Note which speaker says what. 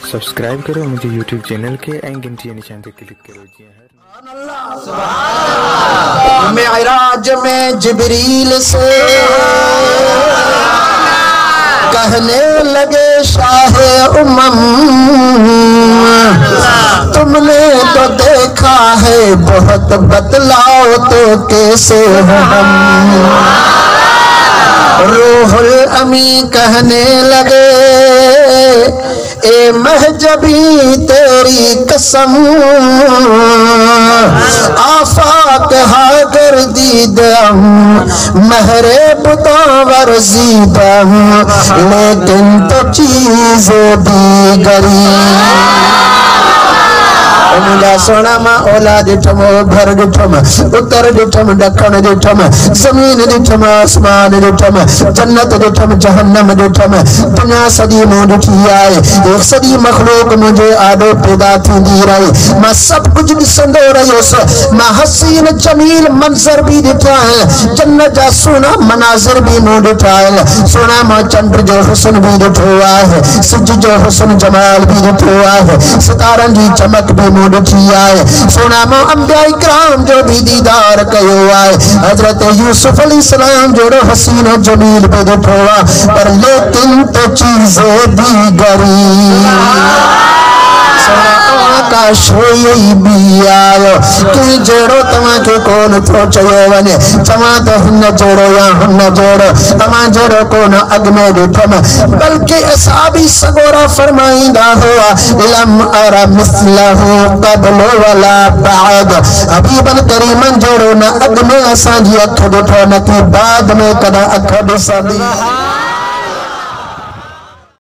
Speaker 1: subscribe करो मुझे YouTube channel के ऐं घंटी निशान पे क्लिक करो जी
Speaker 2: मेराज में जिब्रील से कहने लगे शाहे उम्मम तुमने तो देखा है बहुत बतलाओ तो कैसे हो हम रूहुल अमी कहने लगे ए महजबी तेरी कसम आफाक हागर दीदम महरे बुतावर जीदम लेकिन तो चीज़ दीगरी सोना मां औलाद दिठम घर दिठम उत्तर दिठम दक्षिण दिठम जमीन दिठम आसमान दिठम जन्नत दिठम जहन्नम दिठम दुनिया सदी मूं ॾिठी आहे एक सदी मखलूक मुझे आडो पैदा थींदी रही मां सब कुछ ॾिसंदो रहियुसि मां हसीन जमील मंज़र भी ॾिठा आहिनि जन्नत जा सुहिणा मनाज़िर भी मूं ॾिठा आहिनि सुहिणा मां चंड जो हुस्न भी ॾिठो आहे सिज जो हुस्न जमाल भी ॾिठो आहे सितारनि जी चमक भी मूं ॾिठी आहे सोना मां अंबिया इकराम जो भी दीदार कयो आहे हजरत यूसुफ अलैहिस्सलाम जोड़ो हसीन जमील पे ॾिठो आहे पर लेकिन तो चीज़ें दीगरी का शोई भी आयो कि जोड़ो तमा के कौन थो चयो वने तमा तो हुन जोड़ो या हुन जोड़ो तमा जोड़ो कौन अग में ॾिठम बल्कि असहाबी सगोरा फरमाईंदा हुआ लम अरा मिसलहु क़ब्ल वला बाद हबीबन करीमन जोड़ो न अग में असांजी अख ॾिठो न कि बाद में कदा अख ॾिसंदी